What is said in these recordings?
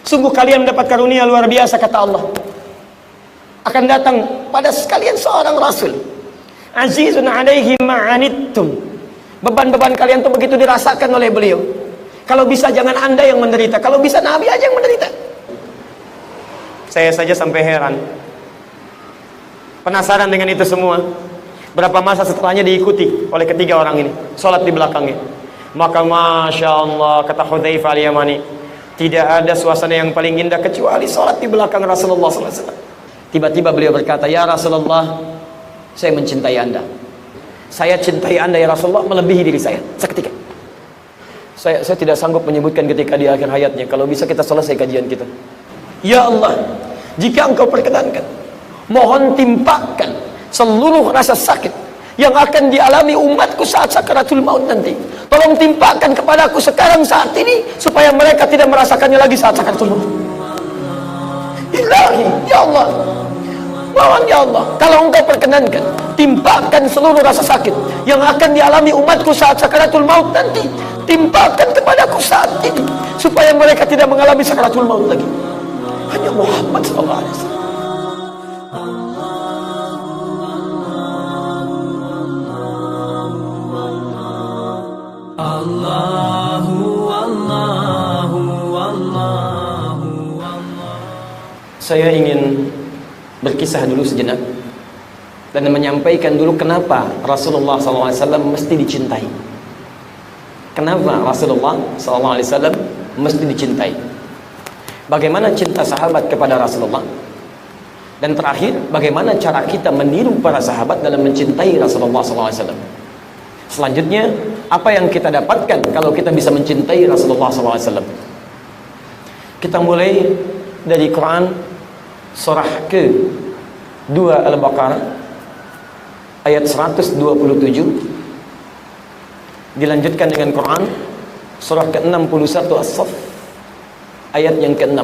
Sungguh kalian mendapat karunia luar biasa, kata Allah. Akan datang pada sekalian seorang Rasul, azizun alaihi ma'anittum. Beban-beban kalian tuh begitu dirasakan oleh beliau. Kalau bisa jangan anda yang menderita, kalau bisa Nabi aja yang menderita. Saya saja sampai heran, penasaran dengan itu semua. Berapa masa setelahnya diikuti oleh ketiga orang ini, sholat di belakangnya. Maka Masya Allah, kata Hudzaifah al-Yamani, tidak ada suasana yang paling indah kecuali sholat di belakang Rasulullah SAW. Tiba-tiba beliau berkata, ya Rasulullah, saya mencintai anda. Saya cintai anda ya Rasulullah melebihi diri saya. Seketika saya tidak sanggup menyebutkan ketika di akhir hayatnya. Kalau bisa kita selesai kajian kita. Ya Allah, jika engkau perkenankan, mohon timpakan seluruh rasa sakit yang akan dialami umatku saat sakaratul maut nanti. Tolong timpakan kepadaku sekarang saat ini, supaya mereka tidak merasakannya lagi saat sakaratul maut. Ilahi, ya Allah, mohon ya Allah, kalau engkau perkenankan, timpakan seluruh rasa sakit yang akan dialami umatku saat sakaratul maut nanti. Timpakan kepadaku saat ini, supaya mereka tidak mengalami sakaratul maut lagi. Hanya Muhammad sallallahu alaihi wasallam. Saya ingin berkisah dulu sejenak dan menyampaikan dulu kenapa Rasulullah SAW mesti dicintai. Kenapa Rasulullah SAW mesti dicintai? Bagaimana cinta sahabat kepada Rasulullah? Dan terakhir, bagaimana cara kita meniru para sahabat dalam mencintai Rasulullah SAW? Selanjutnya, apa yang kita dapatkan kalau kita bisa mencintai Rasulullah SAW? Kita mulai dari Quran surah ke-2 Al-Baqarah ayat 127, dilanjutkan dengan Quran surah ke-61 As-Saff ayat yang ke-6.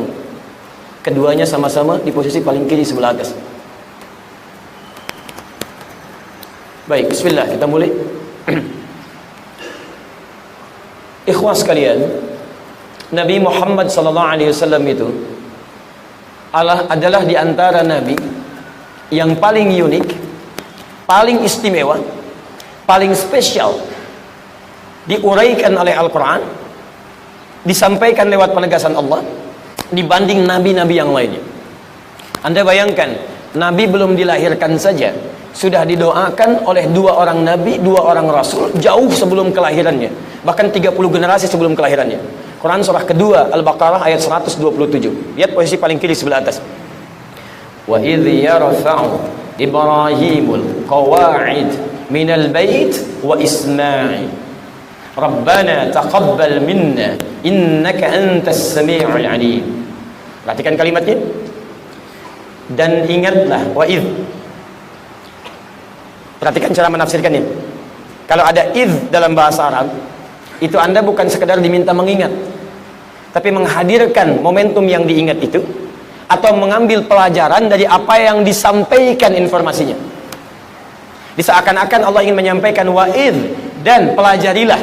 Keduanya sama-sama di posisi paling kiri sebelah atas. Baik, bismillah, kita mulai. Ikhwas sekalian, Nabi Muhammad SAW itu adalah di antara nabi yang paling unik, paling istimewa, paling spesial, diuraikan oleh Al-Quran, disampaikan lewat penegasan Allah dibanding nabi-nabi yang lainnya. Anda bayangkan, nabi belum dilahirkan saja sudah didoakan oleh dua orang nabi, dua orang rasul jauh sebelum kelahirannya, bahkan 30 generasi sebelum kelahirannya. Quran surah kedua Al-Baqarah ayat 127. Lihat posisi paling kiri sebelah atas. Wa idh yarfa'u Ibrahimul qawa'id minal bait wa Ismail Rabbana taqabbal minna innaka antas sami'ul alim. Perhatikan kalimatnya. Dan ingatlah, wa idh. Perhatikan cara menafsirkannya. Kalau ada idh dalam bahasa Arab, itu Anda bukan sekedar diminta mengingat, tapi menghadirkan momentum yang diingat itu, atau mengambil pelajaran dari apa yang disampaikan informasinya. Diseakan-akan Allah ingin menyampaikan wa'idh, dan pelajarilah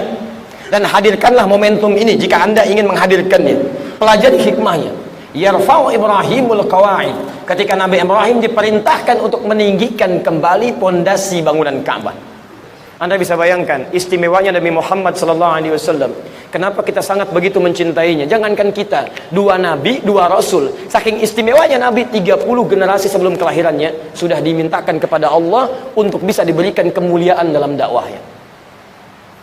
dan hadirkanlah momentum ini jika Anda ingin menghadirkannya. Pelajari hikmahnya. Yarfa'u Ibrahimul qawa'id, ketika Nabi Ibrahim diperintahkan untuk meninggikan kembali pondasi bangunan Ka'bah. Anda bisa bayangkan istimewanya Nabi Muhammad SAW. Kenapa kita sangat begitu mencintainya? Jangankan kita, dua nabi, dua rasul, saking istimewanya Nabi, 30 generasi sebelum kelahirannya sudah dimintakan kepada Allah untuk bisa diberikan kemuliaan dalam dakwahnya.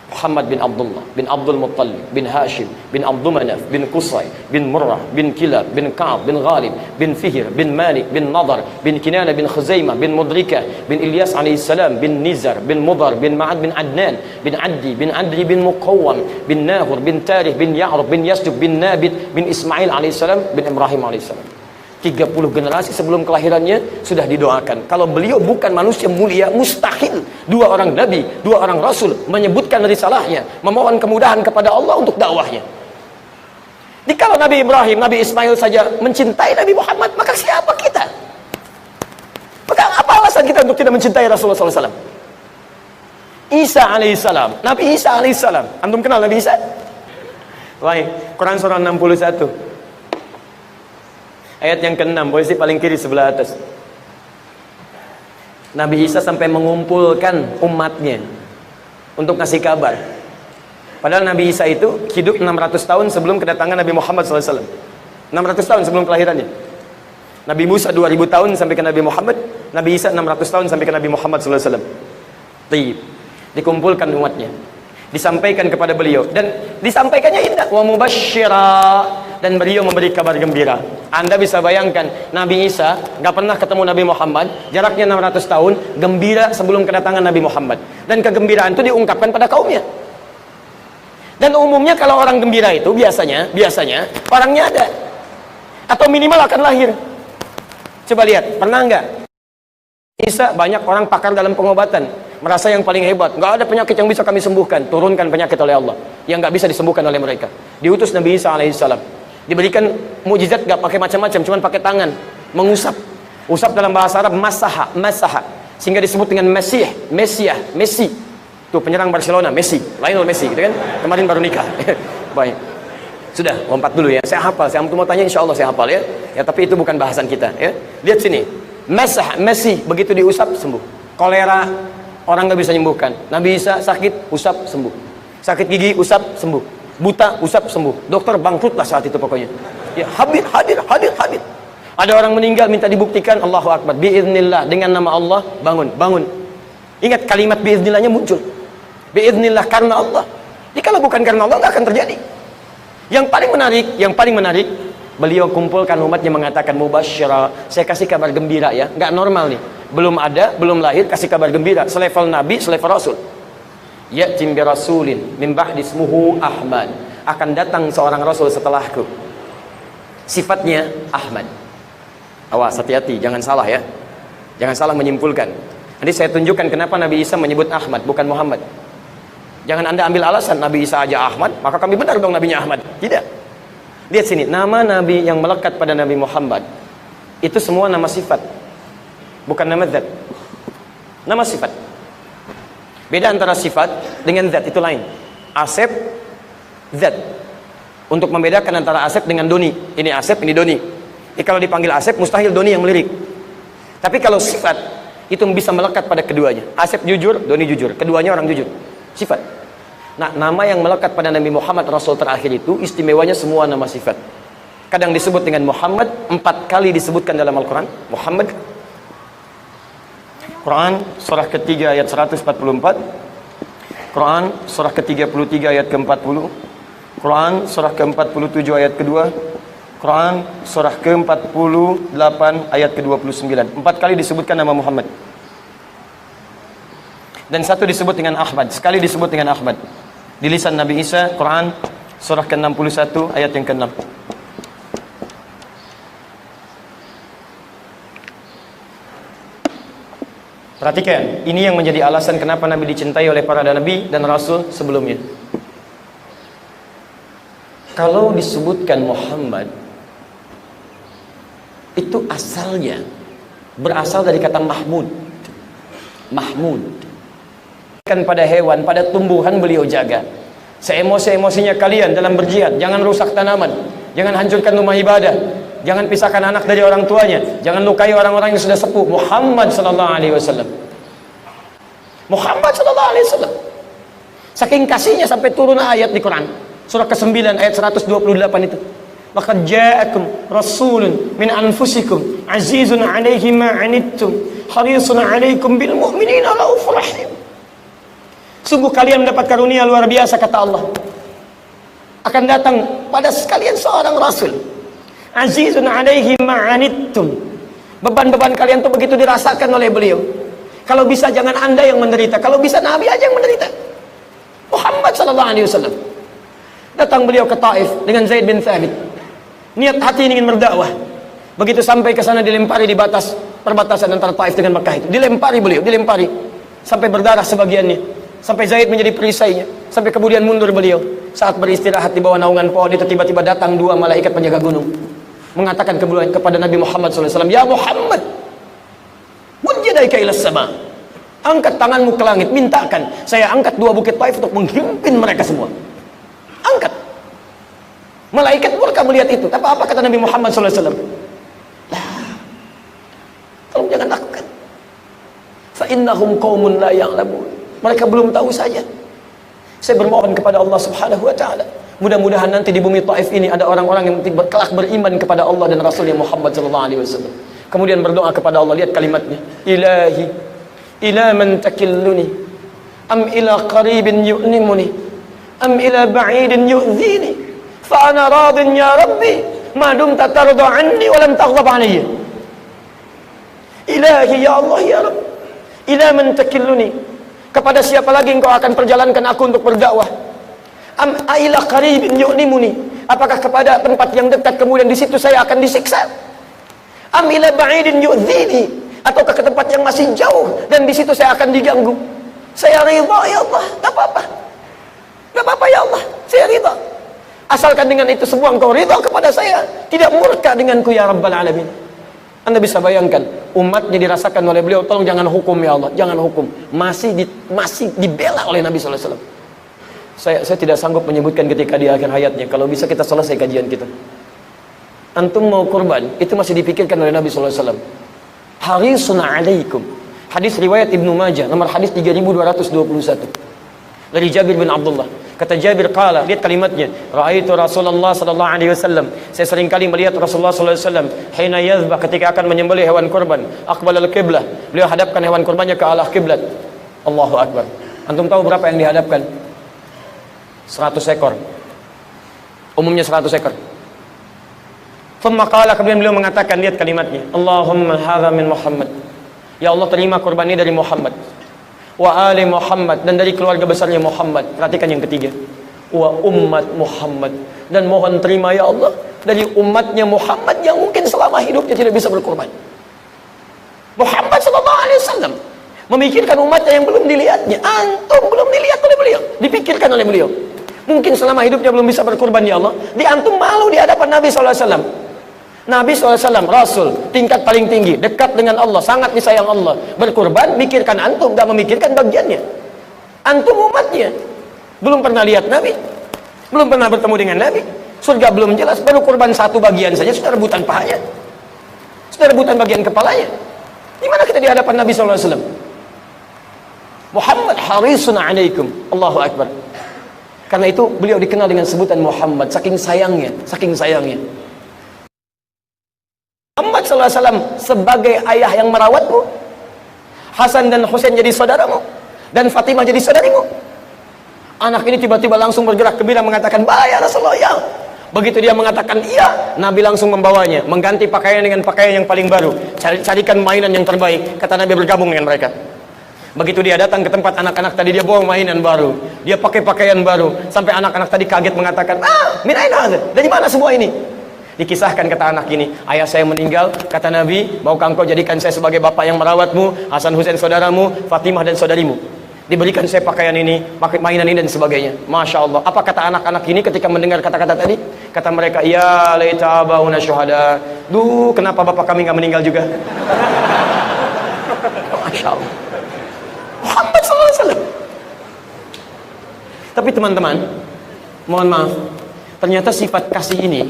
Muhammad bin Abdullah bin Abdul Muttalib bin Hashim bin Abdul Manaf bin Qusay bin Murrah bin Kilab bin Ka'ab bin Ghalib bin Fihr bin Malik bin Nadar bin Kinana bin Khuzaimah bin Mudrikah bin Ilyas alaihissalam bin Nizar bin Mudar bin Ma'ad bin Adnan bin Addi bin Adri bin Muqawwam bin Nahur bin Tarikh bin Ya'rub bin Yasjub bin Nabit bin Ismail alaihissalam bin Ibrahim alaihissalam. 30 generasi sebelum kelahirannya sudah didoakan. Kalau beliau bukan manusia mulia, mustahil dua orang nabi, dua orang rasul menyebutkan risalahnya, memohon kemudahan kepada Allah untuk dakwahnya. Jika Nabi Ibrahim, Nabi Ismail saja mencintai Nabi Muhammad, maka siapa kita? Maka apa alasan kita untuk tidak mencintai Rasulullah SAW? Isa alaihissalam, Nabi Isa alaihissalam. Antum kenal Nabi Isa? Baik, Quran surah 61 Ayat yang ke-6, posisi paling kiri sebelah atas. Nabi Isa sampai mengumpulkan umatnya untuk ngasih kabar. Padahal Nabi Isa itu hidup 600 tahun sebelum kedatangan Nabi Muhammad SAW. 600 tahun sebelum kelahirannya. Nabi Musa 2000 tahun sampai ke Nabi Muhammad. Nabi Isa 600 tahun sampai ke Nabi Muhammad SAW. Dikumpulkan umatnya, disampaikan kepada beliau, dan disampaikannya indah, wa mubasysyira, dan beliau memberi kabar gembira. Anda bisa bayangkan, Nabi Isa gak pernah ketemu Nabi Muhammad, jaraknya 600 tahun, gembira sebelum kedatangan Nabi Muhammad, dan kegembiraan itu diungkapkan pada kaumnya. Dan umumnya kalau orang gembira itu biasanya orangnya ada, atau minimal akan lahir. Coba lihat, pernah nggak Isa banyak orang pakar dalam pengobatan, merasa yang paling hebat, nggak ada penyakit yang bisa kami sembuhkan, turunkan penyakit oleh Allah yang nggak bisa disembuhkan oleh mereka. Diutus Nabi Isa alaihissalam, diberikan mukjizat nggak pakai macam-macam, cuman pakai tangan mengusap. Usap dalam bahasa Arab masaha, sehingga disebut dengan Messi. Tuh penyerang Barcelona, Messi, Lionel Messi, gitu kan? Kemarin baru nikah. Baik, sudah lompat dulu ya. Saya hafal, saya mau tanya, insya Allah saya hafal ya. Ya tapi itu bukan bahasan kita ya. Lihat sini, Messi, begitu diusap sembuh. Kolera orang nggak bisa menyembuhkan. Nabi Isa sakit, usap sembuh. Sakit gigi, usap sembuh. Buta, usap sembuh. Dokter bangkrutlah saat itu pokoknya. Ya hadir. Ada orang meninggal minta dibuktikan, Allahu Akbar, biiznillah, dengan nama Allah bangun. Ingat kalimat biiznillahnya muncul. Biiznillah, karena Allah. Jadi kalau bukan karena Allah nggak akan terjadi. Yang paling menarik, beliau kumpulkan umatnya mengatakan mubasysyrah, saya kasih kabar gembira ya. Nggak normal nih, belum lahir kasih kabar gembira, selevel nabi, selevel rasul. Ya'tim bi rasulin min ba'di ismuhu Ahmad, akan datang seorang rasul setelahku, sifatnya Ahmad. Awas, hati-hati, jangan salah ya, jangan salah menyimpulkan. Nanti saya tunjukkan kenapa Nabi Isa menyebut Ahmad bukan Muhammad. Jangan Anda ambil alasan Nabi Isa aja Ahmad, maka kami benar dong nabinya Ahmad. Tidak. Lihat sini, nama Nabi yang melekat pada Nabi Muhammad itu semua nama sifat, bukan nama zat. Nama sifat. Beda antara sifat dengan zat itu lain. Asep, zat. Untuk membedakan antara Asep dengan Doni. Ini Asep, ini Doni. Jadi kalau dipanggil Asep, mustahil Doni yang melirik. Tapi kalau sifat, itu bisa melekat pada keduanya. Asep jujur, Doni jujur. Keduanya orang jujur. Sifat. Nah, nama yang melekat pada Nabi Muhammad Rasul terakhir itu istimewanya semua nama sifat. Kadang disebut dengan Muhammad, 4 kali disebutkan dalam Al-Quran. Muhammad. Quran surah ketiga ayat 144. Quran surah ke-33 ayat ke-40. Quran surah ke-47 ayat kedua. Quran surah ke-48 ayat ke-29. 4 kali disebutkan nama Muhammad. Dan 1 disebut dengan Ahmad, sekali disebut dengan Ahmad. Di lisan Nabi Isa, Quran surah ke-61 ayat yang ke-6. Perhatikan, ini yang menjadi alasan kenapa Nabi dicintai oleh para nabi dan rasul sebelumnya. Kalau disebutkan Muhammad, itu asalnya berasal dari kata Mahmud. Kan pada hewan, pada tumbuhan beliau jaga. Seemosi-emosinya kalian dalam berjihad, jangan rusak tanaman, jangan hancurkan rumah ibadah, jangan pisahkan anak dari orang tuanya, jangan lukai orang-orang yang sudah sepuh. Muhammad sallallahu alaihi wasallam. Muhammad sallallahu alaihi wasallam. Saking kasihnya sampai turun ayat di Quran, surah ke-9 ayat 128 itu. Laqad ja'akum rasulun min anfusikum azizun 'alaihi ma 'anittum harisun 'alaikum bil mu'minina raufur rahim. Sungguh kalian mendapat karunia luar biasa, kata Allah. Akan datang pada sekalian seorang rasul. Azizun 'alaihi ma 'anittum. Beban-beban kalian tuh begitu dirasakan oleh beliau. Kalau bisa jangan Anda yang menderita, kalau bisa Nabi aja yang menderita. Muhammad sallallahu alaihi wasallam. Datang beliau ke Taif dengan Zaid bin Thabit. Niat hati ingin berdakwah. Begitu sampai ke sana dilempari di batas perbatasan antara Taif dengan Mekah itu. Dilempari sampai berdarah sebagiannya. Sampai Zaid menjadi perisainya. Sampai kemudian mundur beliau. Saat beristirahat di bawah naungan pohon itu, tiba-tiba datang 2 malaikat penjaga gunung, mengatakan kepada Nabi Muhammad SAW, "Ya Muhammad, mujjadaika ilas sama." Angkat tanganmu ke langit, mintakan saya angkat 2 bukit Taif untuk menghimpin mereka semua. Angkat. Malaikat murka melihat itu. Apa kata Nabi Muhammad SAW? innahum qaumun la ya'lamun. Mereka belum tahu saja. Saya bermohon kepada Allah Subhanahu wa taala, mudah-mudahan nanti di bumi Taif ini ada orang-orang yang kelak beriman kepada Allah dan Rasulnya Muhammad sallallahu alaihi wasallam. Kemudian berdoa kepada Allah, lihat kalimatnya, ilahi ila man takilluni am ila qaribin yu'nimuni am ila ba'idin yu'dhini fa ana radin ya rabbi ma dumta tarda anni wa lam taghdab alayya. Ilahi ya Allah ya Rabb, ila man takilluni, kepada siapa lagi engkau akan perjalankan aku untuk berdakwah? Am ila qaribin yu'nimuni, apakah kepada tempat yang dekat kemudian di situ saya akan disiksa? Am ila ba'idin yu'dhini, ataukah ke tempat yang masih jauh dan di situ saya akan diganggu? Saya ridha ya Allah, tak apa-apa. Tak apa-apa ya Allah, saya ridha. Asalkan dengan itu semua engkau ridha kepada saya, tidak murka denganku ya Rabbal Alamin. Anda bisa bayangkan, umatnya dirasakan oleh beliau, tolong jangan hukum ya Allah, jangan hukum. Masih dibela oleh Nabi sallallahu alaihi wasallam. Saya tidak sanggup menyebutkan ketika di akhir hayatnya, kalau bisa kita selesai kajian kita. Antum mau kurban, itu masih dipikirkan oleh Nabi sallallahu alaihi wasallam. Harisun alaikum. Hadis riwayat Ibnu Majah, nomor hadis 3221. Dari Jabir bin Abdullah. Kata Jabir qala, lihat kalimatnya, raaitu Rasulullah sallallahu alaihi wasallam, saya sering kali melihat Rasulullah sallallahu alaihi wasallam hina yadhbah, ketika akan menyembelih hewan kurban, aqbala al-qiblah, beliau hadapkan hewan kurbannya ke arah kiblat. Allahu akbar. Antum tahu berapa yang dihadapkan? 100 ekor. Umumnya 100 ekor. Thumma qala, kemudian beliau mengatakan, lihat kalimatnya, Allahumma hadza min Muhammad. Ya Allah, terima kurban ini dari Muhammad. Wa ali Muhammad, dan dari keluarga besarnya Muhammad. Perhatikan yang ketiga, wa ummat Muhammad, dan mohon terima ya Allah dari umatnya Muhammad yang mungkin selama hidupnya tidak bisa berkorban. Muhammad sallallahu alaihi wasallam memikirkan umatnya yang belum dilihatnya. Antum belum dilihat oleh beliau, dipikirkan oleh beliau. Mungkin selama hidupnya belum bisa berkorban ya Allah, di antum malu di hadapan Nabi sallallahu alaihi wasallam. Nabi SAW, Rasul, tingkat paling tinggi, dekat dengan Allah, sangat disayang Allah. Berkurban, mikirkan antum, gak memikirkan bagiannya. Antum umatnya. Belum pernah lihat Nabi. Belum pernah bertemu dengan Nabi. Surga belum jelas, baru kurban satu bagian saja, sudah rebutan pahanya. Sudah rebutan bagian kepalanya. Di mana kita di hadapan Nabi SAW? Muhammad harisun alaikum. Allahu Akbar. Karena itu beliau dikenal dengan sebutan Muhammad, saking sayangnya, saking sayangnya. Muhammad SAW sebagai ayah yang merawatmu, Hasan dan Husain jadi saudaramu, dan Fatimah jadi saudarimu. Anak ini tiba-tiba langsung bergerak gembira mengatakan, "Ba ya Rasulullah ya." Begitu dia mengatakan iya, Nabi langsung membawanya, mengganti pakaian dengan pakaian yang paling baru, carikan mainan yang terbaik. Kata Nabi, bergabung dengan mereka. Begitu dia datang ke tempat anak-anak tadi, dia bawa mainan baru, dia pakai pakaian baru, sampai anak-anak tadi kaget mengatakan, min aina hadza? Dari mana semua ini? Dikisahkan, kata anak ini, ayah saya meninggal, kata Nabi, maukah engkau jadikan saya sebagai bapak yang merawatmu, Hasan Husain saudaramu, Fatimah dan saudarimu. Diberikan saya pakaian ini, pakai mainan ini dan sebagainya. Masya Allah. Apa kata anak-anak ini ketika mendengar kata-kata tadi? Kata mereka, ya laita abauna syuhada. Duh, kenapa bapak kami nggak meninggal juga? Masya Allah. Muhammad SAW. Tapi teman-teman, mohon maaf, ternyata sifat kasih ini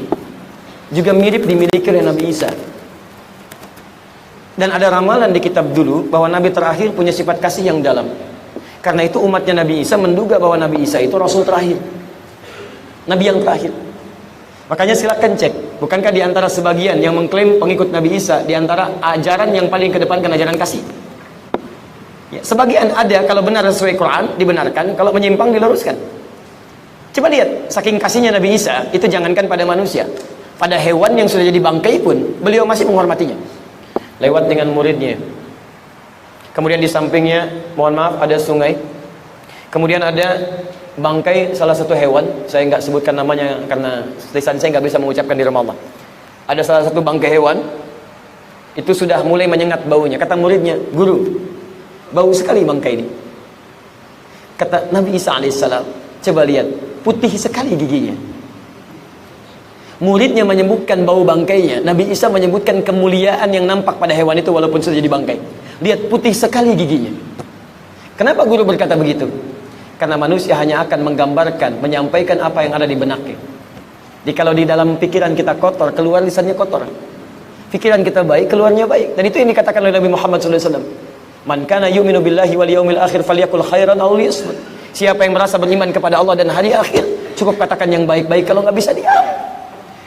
juga mirip dimiliki oleh Nabi Isa. Dan ada ramalan di kitab dulu bahwa Nabi terakhir punya sifat kasih yang dalam. Karena itu umatnya Nabi Isa menduga bahwa Nabi Isa itu Rasul terakhir, Nabi yang terakhir. Makanya silakan cek, bukankah di antara sebagian yang mengklaim pengikut Nabi Isa, di antara ajaran yang paling kedepankan ajaran kasih? Ya, sebagian ada, kalau benar sesuai Quran dibenarkan, kalau menyimpang diluruskan. Coba lihat, saking kasihnya Nabi Isa, itu jangankan pada manusia, pada hewan yang sudah jadi bangkai pun beliau masih menghormatinya. Lewat dengan muridnya. Kemudian di sampingnya, mohon maaf, ada sungai. Kemudian ada bangkai salah satu hewan, saya nggak sebutkan namanya karena lisan saya nggak bisa mengucapkan di rumah Allah. Ada salah satu bangkai hewan, itu sudah mulai menyengat baunya. Kata muridnya, guru, bau sekali bangkai ini. Kata Nabi Isa alaihissalam, coba lihat, putih sekali giginya. Muridnya menyebutkan bau bangkainya, Nabi Isa menyebutkan kemuliaan yang nampak pada hewan itu walaupun sudah jadi bangkai. Lihat, putih sekali giginya. Kenapa guru berkata begitu? Karena manusia hanya akan menggambarkan, menyampaikan apa yang ada di benaknya. Jadi kalau di dalam pikiran kita kotor, keluar lisannya kotor. Pikiran kita baik, keluarnya baik. Dan itu yang dikatakan oleh Nabi Muhammad SAW. Man kana yu'minu billahi wal yaumil akhir falyakul khairan aw liyasmut. Siapa yang merasa beriman kepada Allah dan hari akhir, cukup katakan yang baik-baik, kalau nggak bisa diam.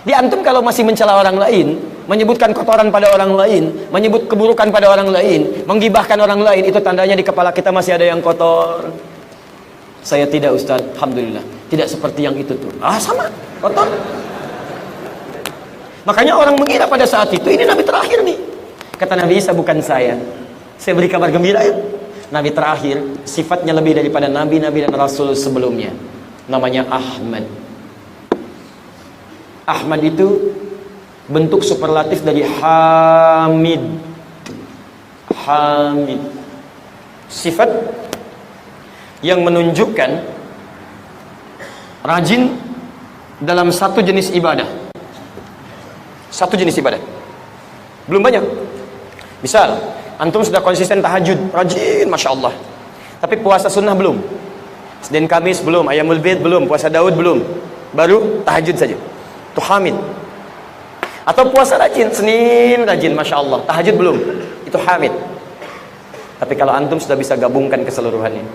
Di antum kalau masih mencela orang lain, menyebutkan kotoran pada orang lain, menyebut keburukan pada orang lain, menggibahkan orang lain, itu tandanya di kepala kita masih ada yang kotor. Saya tidak, Ustaz, alhamdulillah, tidak seperti yang itu tuh. Sama, kotor. Makanya orang mengira pada saat itu ini nabi terakhir nih. Kata Nabi Isa, bukan saya beri kabar gembira ya. Nabi terakhir sifatnya lebih daripada nabi-nabi dan rasul sebelumnya. Namanya Ahmad. Ahmad itu bentuk superlatif dari Hamid. Hamid, sifat yang menunjukkan rajin dalam satu jenis ibadah. Satu jenis ibadah, belum banyak. Misal antum sudah konsisten tahajud, rajin, masya Allah, tapi puasa sunnah belum, Senin Kamis belum, Ayamul Bid belum, puasa Daud belum, baru tahajud saja, itu Hamid. Atau puasa rajin, Senin rajin, masya Allah, tahajud belum, itu Hamid. Tapi kalau antum sudah bisa gabungkan keseluruhannya,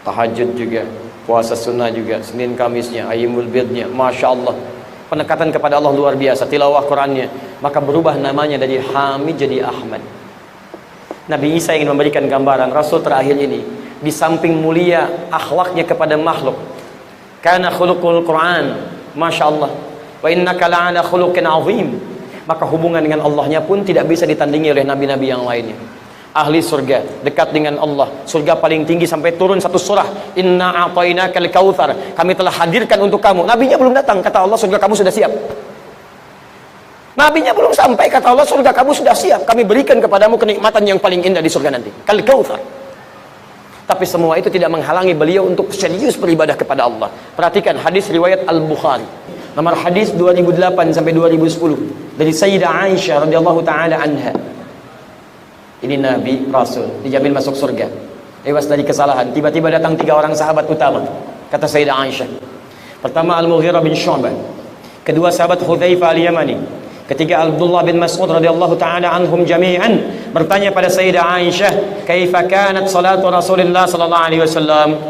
tahajud juga, puasa sunnah juga, Senin Kamisnya, Ayamul Bidnya, masya Allah, penekatan kepada Allah luar biasa, tilawah Qurannya, maka berubah namanya dari Hamid jadi Ahmad. Nabi Isa ingin memberikan gambaran Rasul terakhir ini, di samping mulia akhlaknya kepada makhluk, kana khuluqul Quran, masya Allah, wa innaka la'ala khuluqin azim, maka hubungan dengan Allahnya pun tidak bisa ditandingi oleh nabi-nabi yang lainnya. Ahli surga, dekat dengan Allah, surga paling tinggi sampai turun satu surah, inna a'tainakal kautsar, kami telah hadirkan untuk kamu. Nabinya belum datang, kata Allah surga kamu sudah siap. Nabinya belum sampai, kata Allah surga kamu sudah siap, kami berikan kepadamu kenikmatan yang paling indah di surga nanti, kal kautsar. Tapi semua itu tidak menghalangi beliau untuk serius beribadah kepada Allah. Perhatikan hadis riwayat Al-Bukhari, nomor hadis 2008 sampai 2010 dari Sayyidah Aisyah radhiyallahu taala anha. Ini Nabi Rasul dijamin masuk surga, bebas dari kesalahan. Tiba-tiba datang 3 orang sahabat utama, kata Sayyidah Aisyah. Pertama Al-Mughirah bin Syu'bah, kedua sahabat Hudzaifah Al-Yamani, ketiga Abdullah bin Mas'ud radhiyallahu taala anhum jami'an, bertanya pada Sayyidah Aisyah, "Kaifa kanat salatu Rasulullah sallallahu alaihi wasallam?"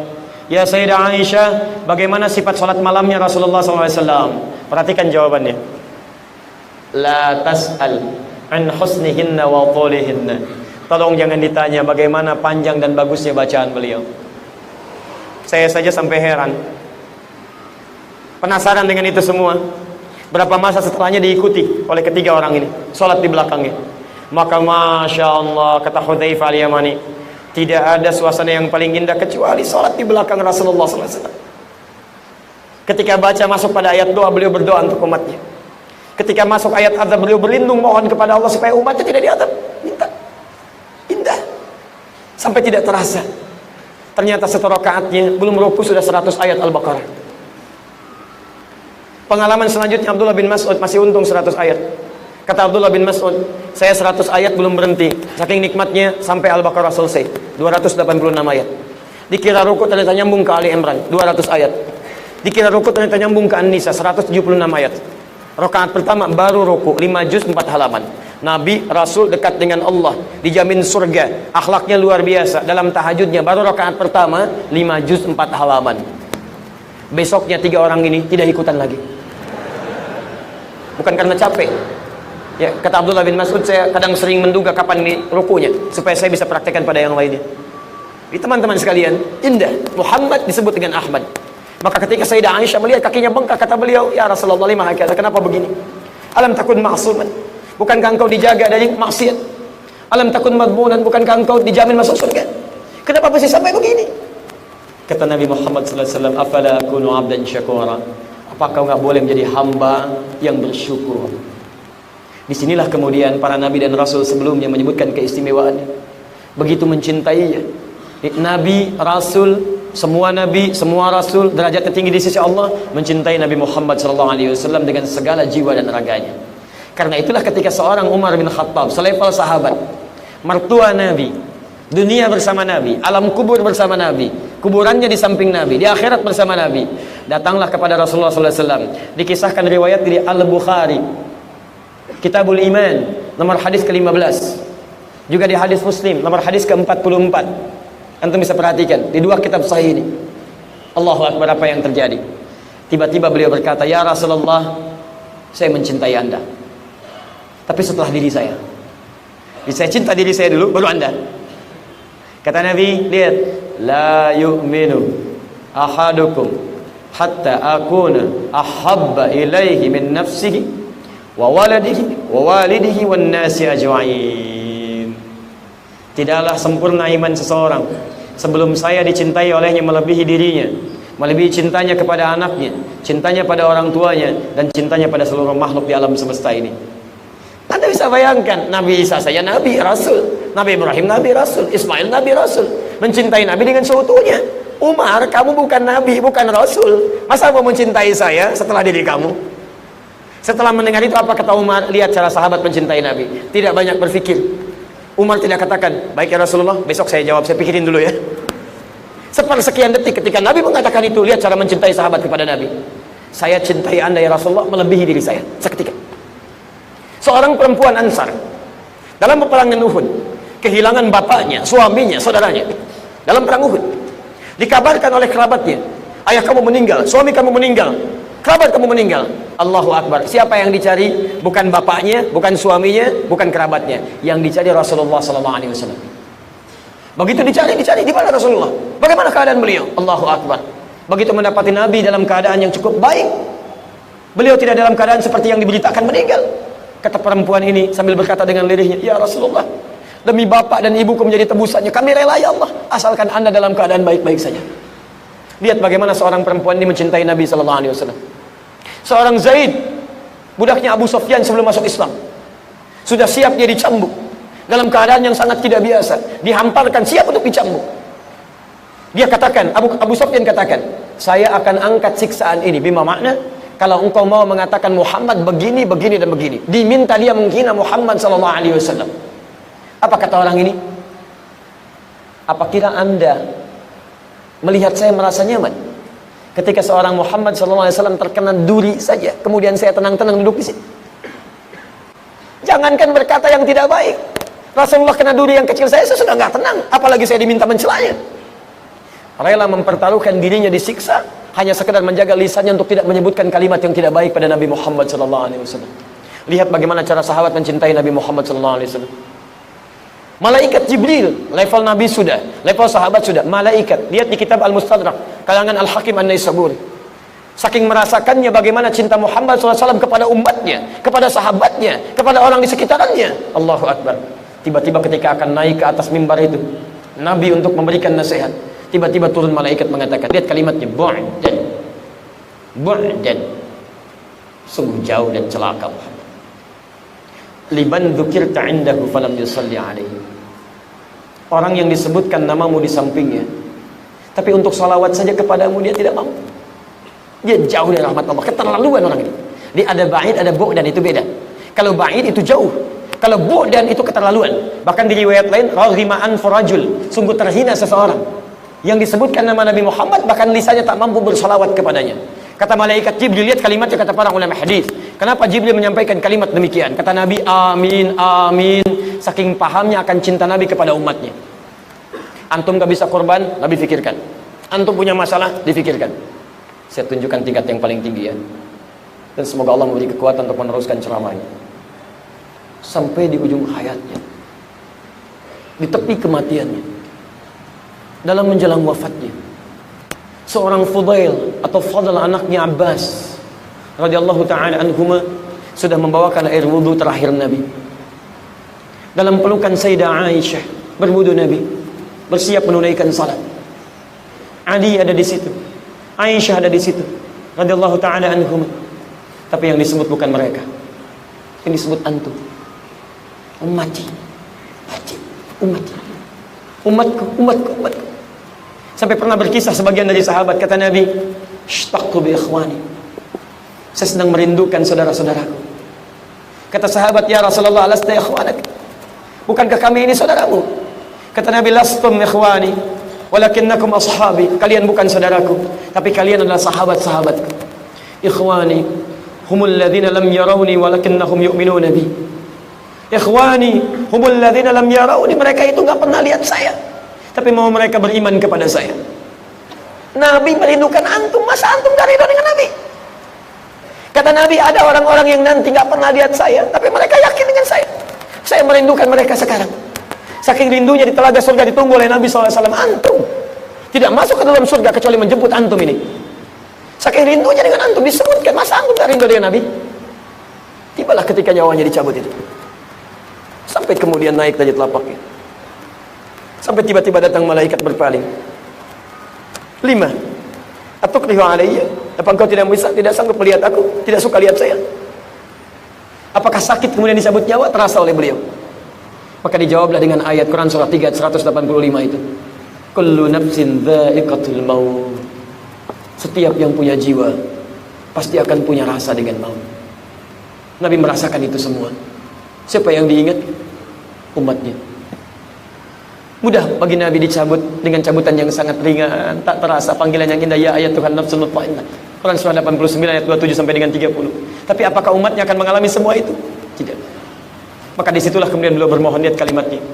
Ya Sayyidah Aisyah, bagaimana sifat salat malamnya Rasulullah sallallahu alaihi wasallam? Perhatikan jawabannya. La tas'al an husnihinna wa tulihinna. Tolong jangan ditanya bagaimana panjang dan bagusnya bacaan beliau. Saya saja sampai heran, penasaran dengan itu semua. Berapa masa setelahnya diikuti oleh ketiga orang ini, sholat di belakangnya. Maka masya Allah, kata Hudzaifah Al-Yamani, tidak ada suasana yang paling indah kecuali sholat di belakang Rasulullah SAW. Ketika baca masuk pada ayat doa, beliau berdoa untuk umatnya. Ketika masuk ayat azab, beliau berlindung mohon kepada Allah supaya umatnya tidak diazab. Minta indah sampai tidak terasa. Ternyata satu rakaatnya belum ruku sudah 100 ayat Al-Baqarah. Pengalaman selanjutnya Abdullah bin Mas'ud, masih untung 100 ayat. Kata Abdullah bin Mas'ud, saya 100 ayat belum berhenti, saking nikmatnya sampai Al-Baqarah selesai, 286 ayat. Dikira ruku ternyata nyambung ke Ali Imran, 200 ayat. Dikira ruku ternyata nyambung ke An-Nisa, 176 ayat. Rakaat pertama baru ruku, 5 juz 4 halaman. Nabi Rasul dekat dengan Allah, dijamin surga, akhlaknya luar biasa. Dalam tahajudnya baru rakaat pertama 5 juz 4 halaman. Besoknya 3 orang ini tidak ikutan lagi. Bukan karena capek. Ya, kata Abdullah bin Mas'ud, saya kadang sering menduga kapan ini rukunya supaya saya bisa praktekkan pada yang lainnya. Di teman-teman sekalian, indah. Muhammad disebut dengan Ahmad. Maka ketika Sayyidah Aisyah melihat kakinya bengkak, kata beliau, ya Rasulullah, lima hakala, kenapa begini? Alam takun ma'suman, bukankah engkau dijaga dari maksiat? Alam takun madmunan, bukankah engkau dijamin masuk surga? Kenapa masih sampai begini? Kata Nabi Muhammad SAW, afala akunu abdan syakura, apakah nggak boleh menjadi hamba yang bersyukur? Disinilah kemudian para Nabi dan Rasul sebelumnya menyebutkan keistimewaannya, begitu mencintainya. Nabi, Rasul, semua Nabi, semua Rasul derajat tertinggi di sisi Allah mencintai Nabi Muhammad SAW dengan segala jiwa dan raganya. Karena itulah ketika seorang Umar bin Khattab, selevel sahabat, mertua Nabi, dunia bersama Nabi, alam kubur bersama Nabi, kuburannya di samping Nabi, di akhirat bersama Nabi, datanglah kepada Rasulullah SAW. Dikisahkan riwayat dari Al-Bukhari, Kitabul Iman, nomor hadis ke-15. Juga di hadis Muslim, nomor hadis ke-44. Antum bisa perhatikan di dua kitab sahih ini. Allahu Akbar, apa yang terjadi? Tiba-tiba beliau berkata, "Ya Rasulullah, saya mencintai Anda. Tapi setelah diri saya. Saya cinta diri saya dulu, baru Anda." Kata Nabi, lihat, "La yu'minu ahadukum hatta akuna ahabba ilaihi min nafsihi wa waladihi wa walidihi wan nasi ajma'in." Tidaklah sempurna iman seseorang sebelum saya dicintai olehnya melebihi dirinya, melebihi cintanya kepada anaknya, cintanya pada orang tuanya, dan cintanya pada seluruh makhluk di alam semesta ini. Anda bisa bayangkan, Nabi Isa saja Nabi, Rasul, Nabi Ibrahim Nabi, Rasul, Ismail Nabi, Rasul, mencintai Nabi dengan seutuhnya. Umar, kamu bukan Nabi, bukan Rasul, masa mau mencintai saya setelah diri kamu? Setelah mendengar itu, apa kata Umar? Lihat cara sahabat mencintai Nabi, tidak banyak berpikir. Umar tidak katakan, "Baik ya Rasulullah, besok saya jawab, saya pikirin dulu ya." Sepersekian detik ketika Nabi mengatakan itu, lihat cara mencintai sahabat kepada Nabi. "Saya cintai Anda ya Rasulullah melebihi diri saya." Seketika. Seorang perempuan Ansar dalam peperangan Uhud kehilangan bapaknya, suaminya, saudaranya dalam perang Uhud. Dikabarkan oleh kerabatnya, "Ayah kamu meninggal, suami kamu meninggal, kerabat kamu meninggal." Allahu Akbar. Siapa yang dicari? Bukan bapaknya, bukan suaminya, bukan kerabatnya. Yang dicari Rasulullah SAW. Begitu dicari, di mana Rasulullah? Bagaimana keadaan beliau? Allahu Akbar. Begitu mendapati Nabi dalam keadaan yang cukup baik, beliau tidak dalam keadaan seperti yang diberitakan meninggal. Kata perempuan ini sambil berkata dengan lirihnya, "Ya Rasulullah, demi bapak dan ibuku menjadi tebusannya, kami rela ya Allah, asalkan Anda dalam keadaan baik-baik saja." Lihat bagaimana seorang perempuan ini mencintai Nabi SAW. Seorang Zaid, budaknya Abu Sufyan sebelum masuk Islam, sudah siap dia dicambuk dalam keadaan yang sangat tidak biasa, dihamparkan, siap untuk dicambuk. Dia katakan, Abu Sufyan katakan, "Saya akan angkat siksaan ini." Bima makna, kalau engkau mau mengatakan Muhammad begini, begini, dan begini. Diminta dia menghina Muhammad SAW. Apa kata orang ini? "Apa kira Anda melihat saya merasa nyaman ketika seorang Muhammad SAW terkena duri saja, kemudian saya tenang-tenang duduk di sini? Jangankan berkata yang tidak baik, Rasulullah kena duri yang kecil, saya sudah nggak tenang, apalagi saya diminta mencelanya." Rela mempertaruhkan dirinya disiksa hanya sekedar menjaga lisannya untuk tidak menyebutkan kalimat yang tidak baik pada Nabi Muhammad SAW. Lihat bagaimana cara sahabat mencintai Nabi Muhammad SAW. Malaikat Jibril, level Nabi sudah, level sahabat sudah, malaikat. Lihat di kitab Al-Mustadrak, kalangan Al-Hakim An-Naisaburi. Saking merasakannya bagaimana cinta Muhammad SAW kepada umatnya, kepada sahabatnya, kepada orang di sekitarnya. Allahu Akbar. Tiba-tiba ketika akan naik ke atas mimbar itu, Nabi untuk memberikan nasihat, tiba-tiba turun malaikat mengatakan, lihat kalimatnya, "Bu'dan, bu'dan." Sungguh jauh dan celaka Muhammad. "Liman dzukirta 'indahu falam yusalli 'alaihi." Orang yang disebutkan namamu di sampingnya, tapi untuk salawat saja kepadamu dia tidak mau. Dia jauh dari rahmat Allah. Keterlaluan orang ini. Di ada ba'id, ada bu'dan, itu beda. Kalau ba'id itu jauh, kalau bu'dan itu keterlaluan. Bahkan di riwayat lain, raghima anfu rajul, sungguh terhina seseorang yang disebutkan nama Nabi Muhammad, bahkan lisannya tak mampu bersalawat kepadanya. Kata malaikat Jibril, lihat kalimatnya, kata para ulama hadis, kenapa Jibril menyampaikan kalimat demikian? Kata Nabi, "Amin, amin." Saking pahamnya akan cinta Nabi kepada umatnya. Antum gak bisa korban, Nabi fikirkan. Antum punya masalah, difikirkan. Saya tunjukkan tingkat yang paling tinggi ya. Dan semoga Allah memberi kekuatan untuk meneruskan ceramahnya sampai di ujung hayatnya, di tepi kematiannya, dalam menjelang wafatnya. Seorang Fudail atau Fadl, anaknya Abbas radhiyallahu ta'ala anhuma, sudah membawakan air wudhu terakhir Nabi. Dalam pelukan Sayyidah Aisyah, berwudhu Nabi, bersiap menunaikan salat. Ali ada di situ, Aisyah ada di situ, radhiyallahu ta'ala anhuma. Tapi yang disebut bukan mereka, yang disebut antum, ummati, ummati, umatku, umatku, umatku. Sampai pernah berkisah sebagian dari sahabat, kata Nabi, "Ishtaqtu bi ikhwani." Saya sedang merindukan saudara-saudaraku. Kata sahabat, "Ya Rasulullah, lasta ikhwanak?" Bukankah kami ini saudaramu? Kata Nabi, "Lastum ikhwani, walakinnakum ashabi." Kalian bukan saudaraku, tapi kalian adalah sahabat-sahabatku. Ikhwani humul ladzina lam yarawni walakinnahum yu'minuna bi. Ikhwani humul ladzina lam yarawni, mereka itu nggak pernah lihat saya, tapi mau mereka beriman kepada saya. Nabi merindukan antum, masa antum gak ridho dengan Nabi? Kata Nabi, ada orang-orang yang nanti nggak pernah lihat saya, tapi mereka yakin dengan saya. Saya merindukan mereka sekarang. Saking rindunya di telaga surga ditunggu oleh Nabi SAW. Antum tidak masuk ke dalam surga kecuali menjemput antum ini. Saking rindunya dengan antum disebutkan, masa antum gak rindu dengan Nabi? Tibalah ketika nyawanya dicabut itu. Sampai kemudian naik dari telapaknya. Sampai tiba-tiba datang malaikat berpaling. 5. Atukrihu alayya, apa engkau tidak sanggup melihat aku, tidak suka lihat saya? Apakah sakit kemudian dicabut nyawa? Terasa oleh beliau. Maka dijawablah dengan ayat Quran surah 3 185 itu. Kullu nafsin dha'iqatul maut. Setiap yang punya jiwa pasti akan punya rasa dengan maut. Nabi merasakan itu semua. Siapa yang diingat? Umatnya. Mudah bagi Nabi dicabut dengan cabutan yang sangat ringan, tak terasa panggilan yang indah, ya ayat Tuhan nafsul mutmainnah. Quran surah 89 ayat 27 sampai dengan 30. Tapi apakah umatnya akan mengalami semua itu? Tidak. Maka disitulah kemudian beliau bermohon, lihat kalimatnya.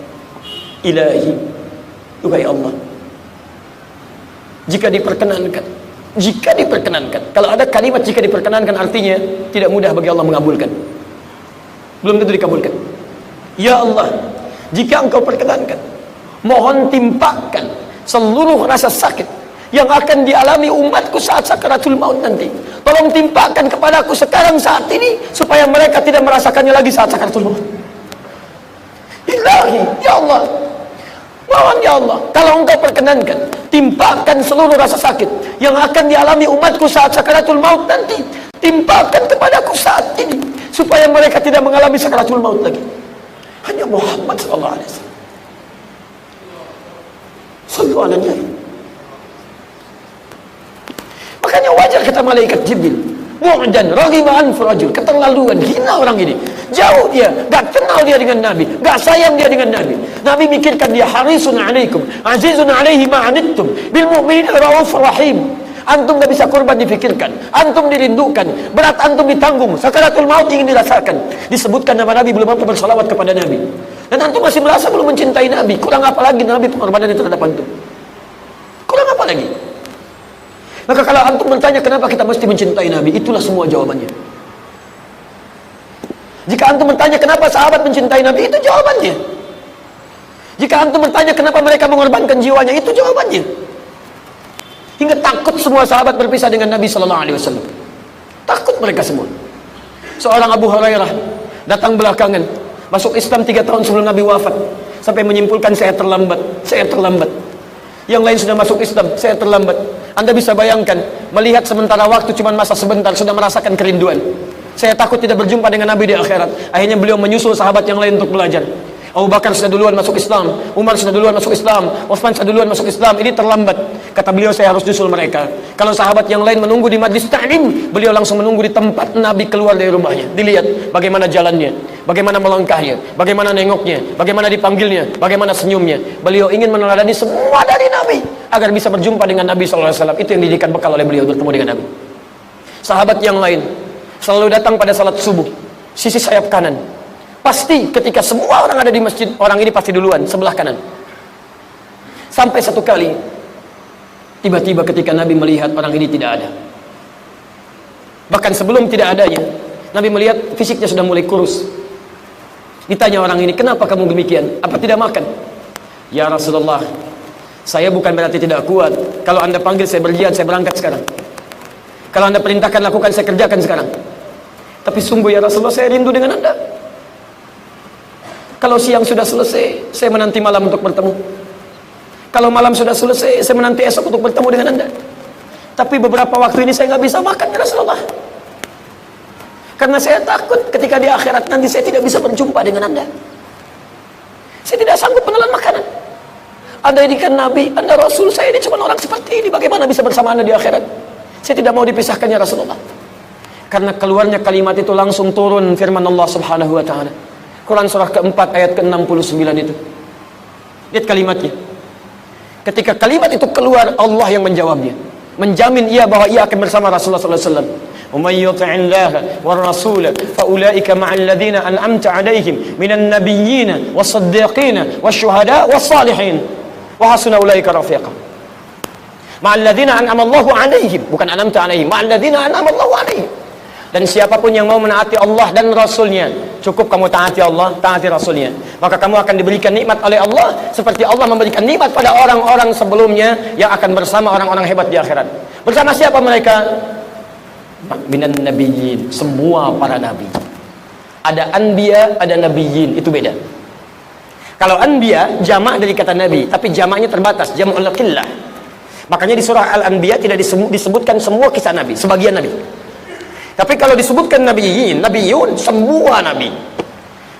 Ilahi, Tuhai Allah, jika diperkenankan. Kalau ada kalimat jika diperkenankan, artinya tidak mudah bagi Allah mengabulkan. Belum tentu dikabulkan. Ya Allah, jika engkau perkenankan, mohon timpakan seluruh rasa sakit yang akan dialami umatku saat sakaratul maut nanti. Tolong timpakan kepadaku sekarang saat ini, supaya mereka tidak merasakannya lagi saat sakaratul maut. Ilahi, ya Allah, mohon ya Allah, kalau engkau perkenankan, timpakan seluruh rasa sakit yang akan dialami umatku saat sakaratul maut nanti. Timpakan kepadaku saat ini, supaya mereka tidak mengalami sakaratul maut lagi. Hanya Muhammad sallallahu alaihi wasallam. Sallu ala Nabi. Makanya wajar kata malaikat Jibril, mu'dan raghiba anfu rajul, keterlaluan, hina orang ini. Jauh dia, gak kenal dia dengan Nabi, gak sayang dia dengan Nabi. Nabi mikirkan dia harisun alaikum, azizun alaihi ma'anittum, bil mu'minin raufur rahim. Antum gak bisa kurban difikirkan, antum dirindukan, berat antum ditanggung, sakaratul maut ingin dirasakan. Disebutkan nama Nabi, belum mampu bersalawat kepada Nabi. Dan antum masih merasa belum mencintai Nabi. Kurang apa lagi Nabi pengorbanan itu terhadap antum? Kurang apa lagi? Maka kalau antum bertanya kenapa kita mesti mencintai Nabi, itulah semua jawabannya. Jika antum bertanya kenapa sahabat mencintai Nabi, itu jawabannya. Jika antum bertanya kenapa mereka mengorbankan jiwanya, itu jawabannya. Hingga takut semua sahabat berpisah dengan Nabi Sallallahu Alaihi Wasallam. Takut mereka semua. Seorang Abu Hurairah datang belakangan, masuk Islam 3 tahun sebelum Nabi wafat, sampai menyimpulkan saya terlambat. Yang lain sudah masuk Islam, saya terlambat. Anda bisa bayangkan, melihat sementara waktu cuma masa sebentar, sudah merasakan kerinduan. Saya takut tidak berjumpa dengan Nabi di akhirat. Akhirnya beliau menyusul sahabat yang lain untuk belajar. Abu Bakar sudah duluan masuk Islam, Umar sudah duluan masuk Islam, Utsman sudah duluan masuk Islam. Ini terlambat. Kata beliau, saya harus nyusul mereka. Kalau sahabat yang lain menunggu di majlis ta'lim, beliau langsung menunggu di tempat Nabi keluar dari rumahnya. Dilihat bagaimana jalannya, bagaimana melangkahnya, bagaimana nengoknya, bagaimana dipanggilnya, bagaimana senyumnya. Beliau ingin meneladani semua dari Nabi agar bisa berjumpa dengan Nabi SAW. Itu yang dijadikan bekal oleh beliau bertemu dengan Nabi. Sahabat yang lain selalu datang pada salat subuh, sisi sayap kanan. Pasti ketika semua orang ada di masjid, orang ini pasti duluan, sebelah kanan. Sampai satu kali, tiba-tiba ketika Nabi melihat orang ini tidak ada. Bahkan sebelum tidak adanya, Nabi melihat fisiknya sudah mulai kurus. Ditanya orang ini, kenapa kamu demikian? Apa tidak makan? Ya Rasulullah, saya bukan berarti tidak kuat. Kalau Anda panggil saya berjihad, saya berangkat sekarang. Kalau Anda perintahkan lakukan, saya kerjakan sekarang. Tapi sungguh ya Rasulullah, saya rindu dengan Anda. Kalau siang sudah selesai, saya menanti malam untuk bertemu. Kalau malam sudah selesai, saya menanti esok untuk bertemu dengan Anda. Tapi beberapa waktu ini saya nggak bisa makan ya Rasulullah. Karena saya takut ketika di akhirat nanti saya tidak bisa berjumpa dengan Anda. Saya tidak sanggup menelan makanan. Anda ini kan Nabi, Anda Rasul, saya ini cuma orang seperti ini. Bagaimana bisa bersama Anda di akhirat? Saya tidak mau dipisahkan ya Rasulullah. Karena keluarnya kalimat itu langsung turun firman Allah Subhanahu wa Ta'ala. Quran surah keempat ayat ke-69 itu. Lihat kalimatnya. Ketika kalimat itu keluar, Allah yang menjawabnya, menjamin ia bahwa ia akan bersama Rasulullah SAW. wa may yuti'illaha war rasul fa ulaika ma'al ladzina an'amta 'alaihim minan nabiyyin was-siddiqin wasyuhada was-salihin wa hasuna ulaika rafiqa. Ma'al ladzina an'ama Allahu 'alaihim, bukan an'amta 'alaihim, ma'al ladzina an'ama Allahu 'alaihim. Dan siapapun yang mau menaati Allah dan Rasulnya, cukup kamu taati Allah, taati Rasulnya, maka kamu akan diberikan nikmat oleh Allah seperti Allah memberikan nikmat pada orang-orang sebelumnya yang akan bersama orang-orang hebat di akhirat. Bersama siapa mereka? Minan nabiyyin, semua para nabi. Ada anbiya, ada nabiyyin, itu beda. Kalau anbiya jamak dari kata nabi, tapi jamaknya terbatas, jam'ul qillah. Makanya di surah Al-Anbiya tidak disebutkan semua kisah nabi, sebagian nabi. Tapi kalau disebutkan nabiyyin, nabiyun, semua nabi.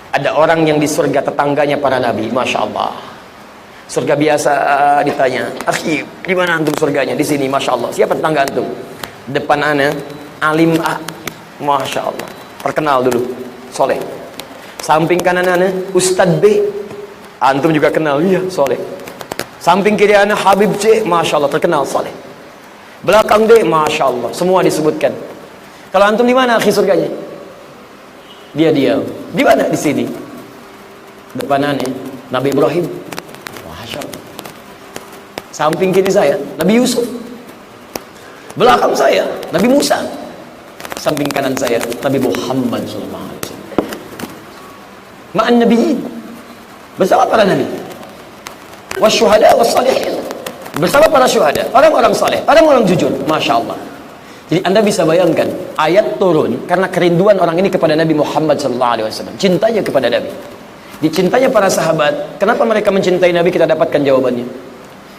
Ada orang yang di surga tetangganya para nabi, masya Allah. Surga biasa ditanya, akhi, di mana antum surganya? Di sini, masya Allah. Siapa tetangga antum? Depan ana, alim A, masya Allah. Terkenal dulu, soleh. Samping kanan ana, Ustadz B, antum juga kenal, iya, soleh. Samping kiri ana, Habib C, masya Allah, terkenal, soleh. Belakang D, masya Allah, semua disebutkan. Kalau antum di mana akhi surganya? Dia diam. Di mana? Di sini. Depanannya Nabi Ibrahim. Masya Allah. Samping kiri saya Nabi Yusuf. Belakang saya Nabi Musa. Samping kanan saya Nabi Muhammad SAW. Ma'an nabiyyin, bersama para nabi. Wasyuhada wassalihin, bersama para syuhada, orang-orang saleh, orang-orang jujur. Masya Allah. Jadi Anda bisa bayangkan, ayat turun karena kerinduan orang ini kepada Nabi Muhammad SAW, cintanya kepada Nabi, dicintanya para sahabat. Kenapa mereka mencintai Nabi? Kita dapatkan jawabannya.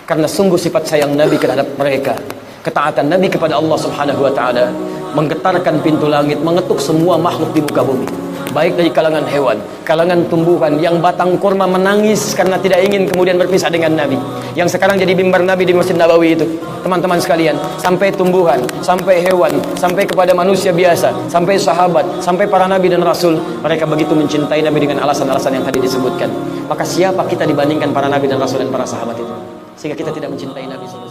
Karena sungguh sifat sayang Nabi terhadap mereka, ketaatan Nabi kepada Allah Subhanahu Wa Taala menggetarkan pintu langit, mengetuk semua makhluk di muka bumi, baik dari kalangan hewan, kalangan tumbuhan. Yang batang kurma menangis karena tidak ingin kemudian berpisah dengan Nabi, yang sekarang jadi mimbar Nabi di Masjid Nabawi itu, teman-teman sekalian, sampai tumbuhan, sampai hewan, sampai kepada manusia biasa, sampai sahabat, sampai para nabi dan rasul, mereka begitu mencintai Nabi dengan alasan-alasan yang tadi disebutkan. Maka siapa kita dibandingkan para nabi dan rasul dan para sahabat itu, sehingga kita tidak mencintai Nabi SAW?